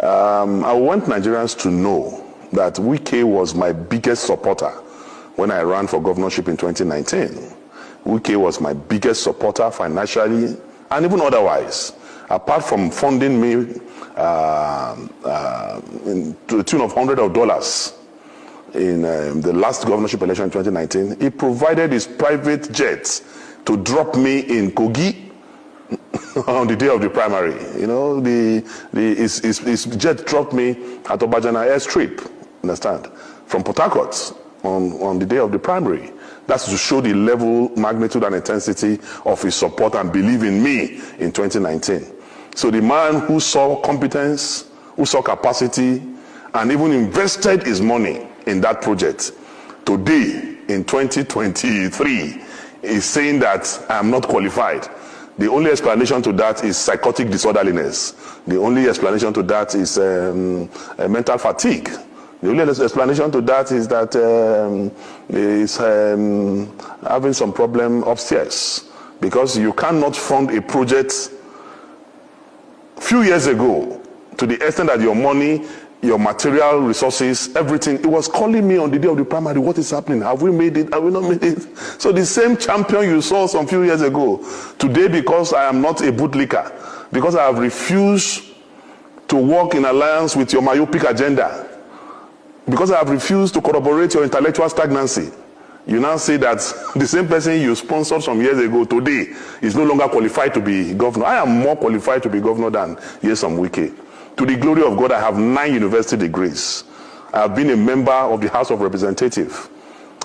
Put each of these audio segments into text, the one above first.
I want Nigerians to know that Wike was my biggest supporter when I ran for governorship in 2019. Wike was my biggest supporter financially and even otherwise. Apart from funding me to the tune of hundreds of dollars in the last governorship election in 2019, he provided his private jets to drop me in Kogi on the day of the primary. You know, his jet dropped me at Obajana airstrip, understand, from Port Harcourt on the day of the primary. That's to show the level, magnitude, and intensity of his support and belief in me in 2019. So the man who saw competence, who saw capacity, and even invested his money in that project, today, in 2023, is saying that I am not qualified. The only explanation to that is psychotic disorderliness. The only explanation to that is mental fatigue. The only explanation to that is that he's having some problem upstairs. Because you cannot fund a project few years ago to the extent that your money, your material resources, everything, it was calling me on the day of the primary, what is happening? Have we made it? Have we not made it? So the same champion you saw some few years ago, today, because I am not a bootlicker, because I have refused to work in alliance with your myopic agenda, because I have refused to corroborate your intellectual stagnancy, you now say that the same person you sponsored some years ago today is no longer qualified to be governor. I am more qualified to be governor than Nyesom Wike. To the glory of God, I have 9 university degrees. I have been a member of the House of Representatives.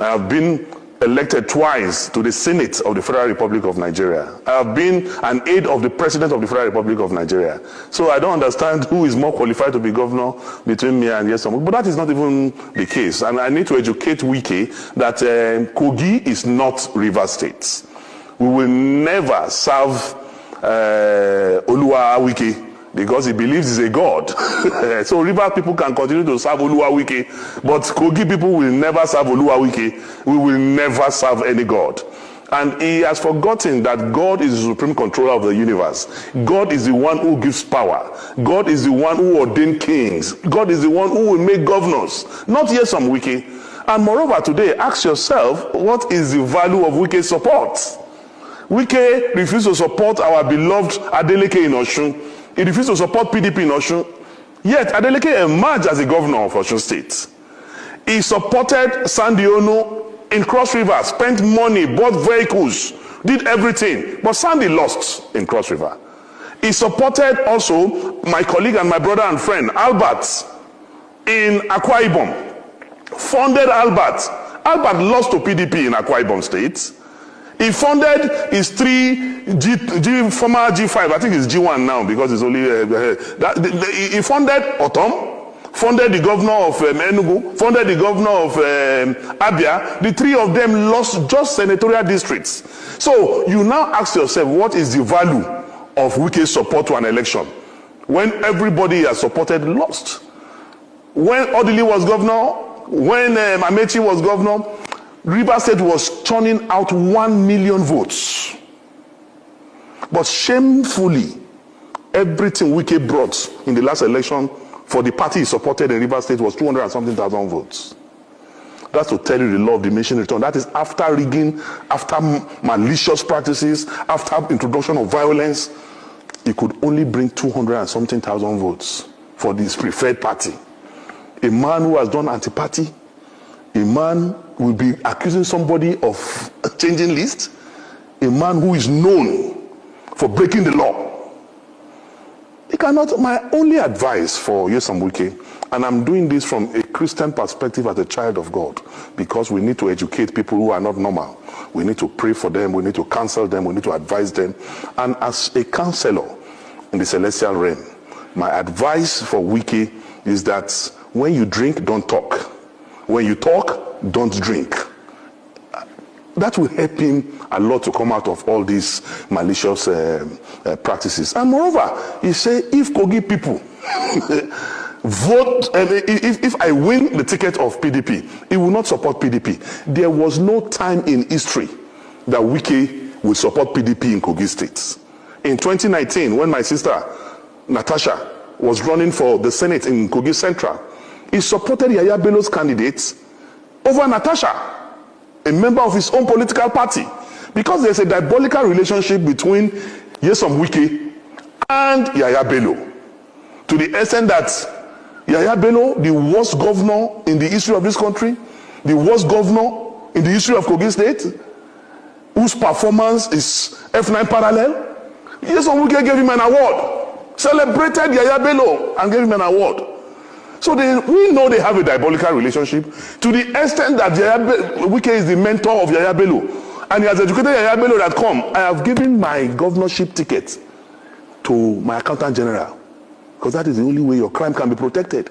I have been elected twice to the Senate of the Federal Republic of Nigeria. I have been an aide of the President of the Federal Republic of Nigeria. So I don't understand who is more qualified to be governor between me and Nyesom. But that is not even the case. And I need to educate Wike that Kogi is not Rivers State. We will never serve Oluwa Wike, because he believes he's a god. So river people can continue to serve Oluwa Wike, but Kogi people will never serve Oluwa Wike. We will never serve any god. And he has forgotten that God is the supreme controller of the universe. God is the one who gives power. God is the one who ordained kings. God is the one who will make governors, not Nyesom Wike. And moreover, today, ask yourself, what is the value of Wike's support? Wike refused to support our beloved Adeleke in Osun. He refused to support PDP in Osun. Yet, Adeleke emerged as the governor of Osun State. He supported Sandy Ono in Cross River, spent money, bought vehicles, did everything. But Sandy lost in Cross River. He supported also my colleague and my brother and friend, Albert, in Akwa Ibom. Funded Albert. Albert lost to PDP in Akwa Ibom State. He funded his 3 former G5, I think it's G1 now because it's only he funded Otom, funded the governor of Enugu, funded the governor of Abia. The 3 of them lost just senatorial districts. So you now ask yourself, what is the value of Wike's support to an election when everybody has supported lost? When Odili was governor, when Amechi was governor, Rivers State was churning out 1 million votes. But shamefully, everything Wike brought in the last election for the party he supported in Rivers State was 200 and something thousand votes. That's to tell you the law of diminishing return. That is after rigging, after malicious practices, after introduction of violence. He could only bring 200 and something thousand votes for this preferred party. A man who has done anti-party, a man will be accusing somebody of changing list, a man who is known for breaking the law. He cannot. My only advice for Nyesom Wike, and I'm doing this from a Christian perspective as a child of God, because we need to educate people who are not normal. We need to pray for them, we need to counsel them, we need to advise them. And as a counselor in the celestial realm, my advice for Wike is that when you drink, don't talk. When you talk, don't drink. That will help him a lot to come out of all these malicious practices. And moreover, he said, if Kogi people vote, if I win the ticket of PDP, he will not support PDP. There was no time in history that Wike will support PDP in Kogi State. In 2019, when my sister Natasha was running for the Senate in Kogi Central, he supported Yaya Bello's candidate over Natasha, a member of his own political party, because there's a diabolical relationship between Nyesom Wike and Yaya Bello, to the extent that Yaya Bello, the worst governor in the history of this country, the worst governor in the history of Kogi State, whose performance is F9 parallel, Nyesom Wike gave him an award, celebrated Yaya Bello and gave him an award. So we know they have a diabolical relationship, to the extent that Wike is the mentor of Yaya Bello, and he has educated Yaya Bello that, come, I have given my governorship ticket to my accountant general, because that is the only way your crime can be protected.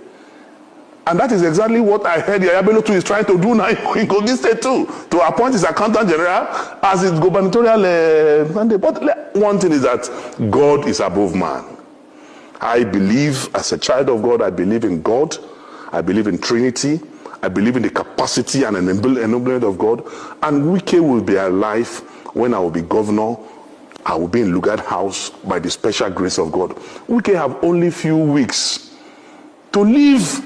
And that is exactly what I heard Yaya Bello too is trying to do now in Kogi State too, to appoint his accountant general as his gubernatorial mandate. But one thing is that God is above man. I believe, as a child of God, I believe in God. I believe in Trinity. I believe in the capacity and enablement of God. And Wike will be alive when I will be governor. I will be in Lugard House by the special grace of God. Wike have only few weeks to live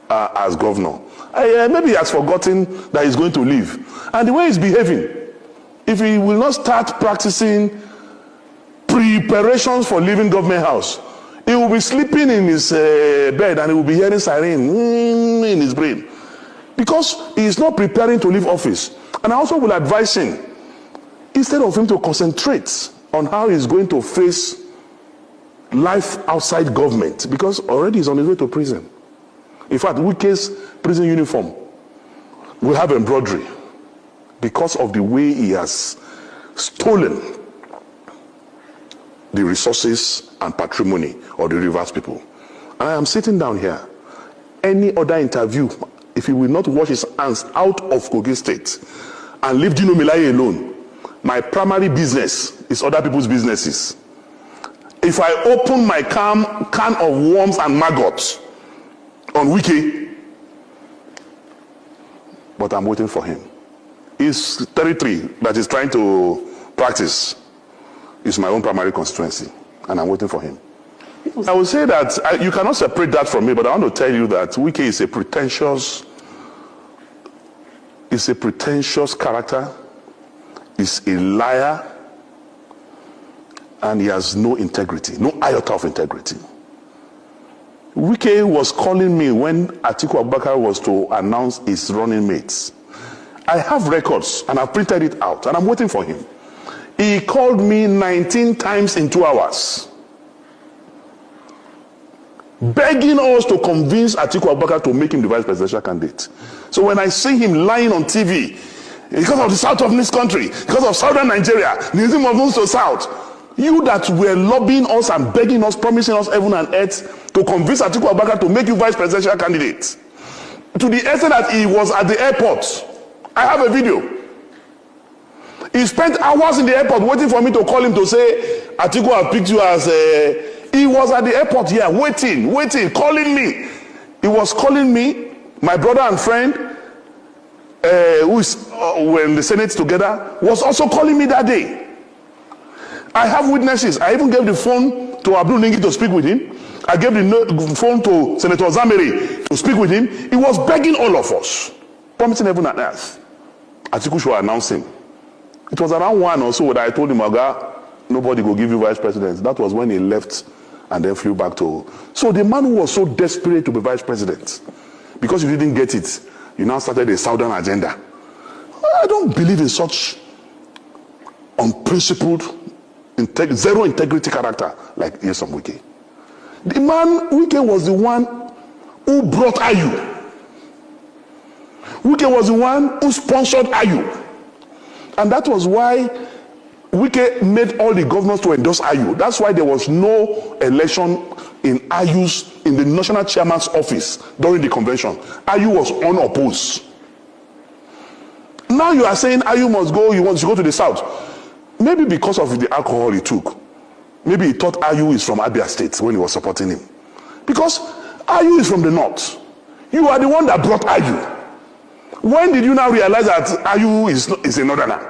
as governor. Maybe he has forgotten that he's going to leave. And the way he's behaving, if he will not start practicing preparations for leaving government house, he will be sleeping in his bed and he will be hearing siren in his brain, because he is not preparing to leave office. And I also will advise him, instead of him to concentrate on how he's going to face life outside government, because already he's on his way to prison. In fact, Wike's prison uniform will have embroidery because of the way he has stolen the resources and patrimony of the Rivers people. And I am sitting down here. Any other interview, if he will not wash his hands out of Kogi State and leave Dino Melaye alone, my primary business is other people's businesses. If I open my can of worms and maggots on Wike, but I'm waiting for him. His territory that he's trying to practice is my own primary constituency, and I'm waiting for him. I would say that you cannot separate that from me, but I want to tell you that Wike is a pretentious character, is a liar, and he has no integrity, no iota of integrity. Wike was calling me when Atiku Abubakar was to announce his running mates. I have records, and I've printed it out, and I'm waiting for him. He called me 19 times in 2 hours, begging us to convince Atiku Abubakar to make him the vice presidential candidate. So when I see him lying on TV, because of the south of this country, because of southern Nigeria, the name of north to south, you that were lobbying us and begging us, promising us heaven and earth to convince Atiku Abubakar to make you vice presidential candidate, to the extent that he was at the airport. I have a video. He spent hours in the airport waiting for me to call him to say, Atiku has picked you as he was at the airport here, waiting, calling me. He was calling me, my brother and friend, who is were in the Senate together, was also calling me that day. I have witnesses. I even gave the phone to Abdul Ningi to speak with him. I gave the phone to Senator Zameri to speak with him. He was begging all of us, promising heaven and earth. Atiku should announce him. It was around 1 or so that I told him, Oga, nobody will give you vice president. That was when he left and then flew back to. So the man who was so desperate to be vice president, because you didn't get it, you now started a southern agenda. I don't believe in such unprincipled, zero integrity character like Nyesom Wike. The man, Wike was the one who brought Ayu. Wike was the one who sponsored Ayu. And that was why Wike made all the governors to endorse Ayu. That's why there was no election in the national chairman's office during the convention. Ayu was unopposed. Now you are saying Ayu must go, you want to go to the south. Maybe because of the alcohol he took. Maybe he thought Ayu is from Abia State when he was supporting him. Because Ayu is from the north. You are the one that brought Ayu. When did you now realize that Ayu is a northerner?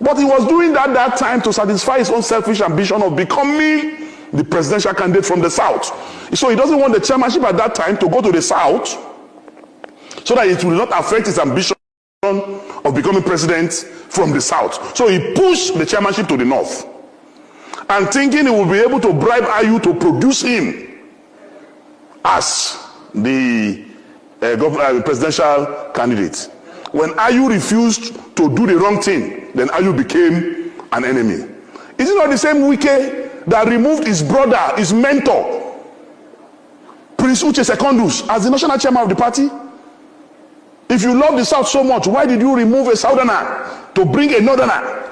But he was doing that time to satisfy his own selfish ambition of becoming the presidential candidate from the south. So he doesn't want the chairmanship at that time to go to the south so that it will not affect his ambition of becoming president from the south. So he pushed the chairmanship to the north, and thinking he will be able to bribe Ayu to produce him as the presidential candidate. When Ayu refused to do the wrong thing, then Ayu became an enemy. Is it not the same Wike that removed his brother, his mentor, Prince Uche Secondus, as the national chairman of the party? If you love the South so much, why did you remove a Southerner to bring a Northerner?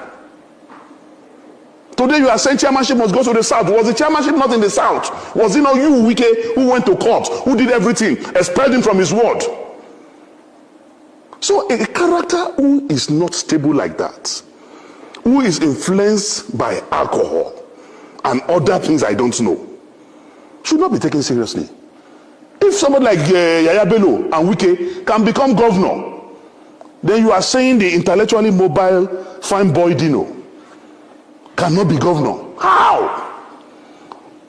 Today you are saying chairmanship must go to the South. Was the chairmanship not in the South? Was it not you, Wike, who went to court, who did everything, expelled him from his ward? So a character who is not stable like that, who is influenced by alcohol and other things I don't know, should not be taken seriously. If somebody like Yaya Bello and Wike can become governor, then you are saying the intellectually mobile fine boy Dino cannot be governor. How?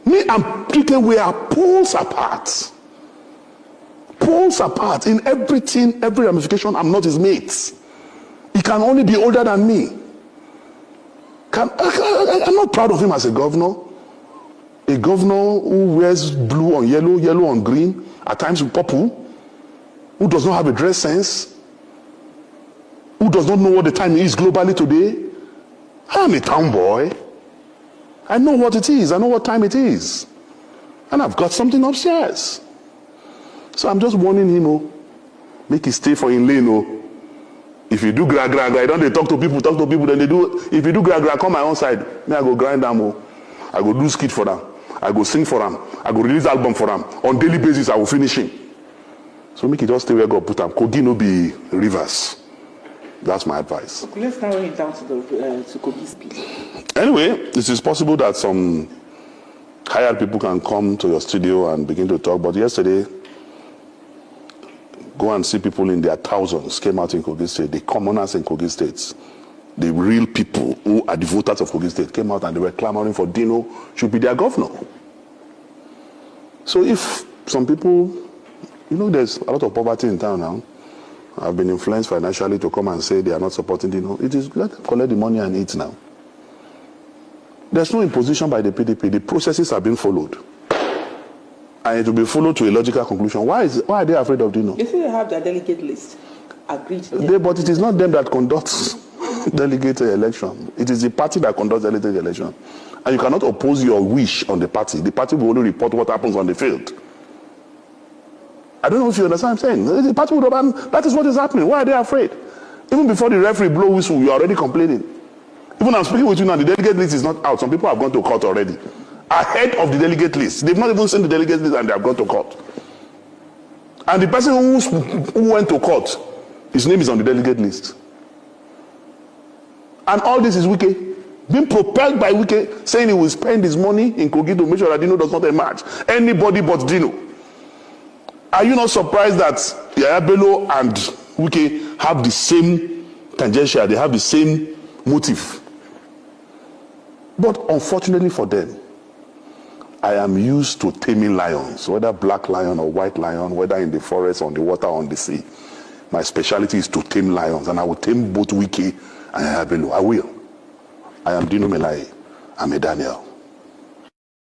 Me and Peter, we are poles apart. Poles apart in everything, every ramification. I'm not his mate. He can only be older than me. I'm not proud of him as a governor. A governor who wears blue on yellow, yellow on green, at times with purple, who does not have a dress sense, who does not know what the time is globally today. I am a town boy. I know what it is. I know what time it is. And I've got something upstairs. So I'm just warning him, make it stay for in lane. If you do gra, I don't talk to people, then they do. If you do gra, come my own side. Me, I go grind them. I go do skit for them. I go sing for them. I go release album for them. On daily basis, I will finish him. So make it just stay where God put them. Kogi no be rivers. That's my advice. Okay, let's narrow it down to Kogi's speech. Anyway, it is possible that some hired people can come to your studio and begin to talk. But yesterday, go and see people in their thousands came out in Kogi State. The commoners in Kogi State, the real people who are the voters of Kogi State came out and they were clamoring for Dino should be their governor. So if some people, there's a lot of poverty in town now, have been influenced financially to come and say they are not supporting Dino, it is let them collect the money and eat now. There's no imposition by the PDP. The processes are being followed. And it will be followed to a logical conclusion. Why are they afraid of Dino? You see, they have their delegate list agreed. But it is not them that conducts delegate election. It is the party that conducts delegate election. And you cannot oppose your wish on the party. The party will only report what happens on the field. I don't know if you understand what I'm saying. The party would have, that is what is happening. Why are they afraid? Even before the referee blow whistle, you are already complaining. Even I'm speaking with you now, the delegate list is not out. Some people have gone to court already. Ahead of the delegate list. They've not even seen the delegate list and they have gone to court. And the person who went to court, his name is on the delegate list. And all this is Wike. Being propelled by Wike, saying he will spend his money in Kogi to make sure that Dino does not emerge. Anybody but Dino. Are you not surprised that Yaya Bello and Wike have the same tangential, they have the same motive? But unfortunately for them, I am used to taming lions, whether black lion or white lion, whether in the forest, on the water, on the sea. My specialty is to tame lions, and I will tame both Wike and Yaya Bello. I will. I am Dino Melaye. I'm a Daniel.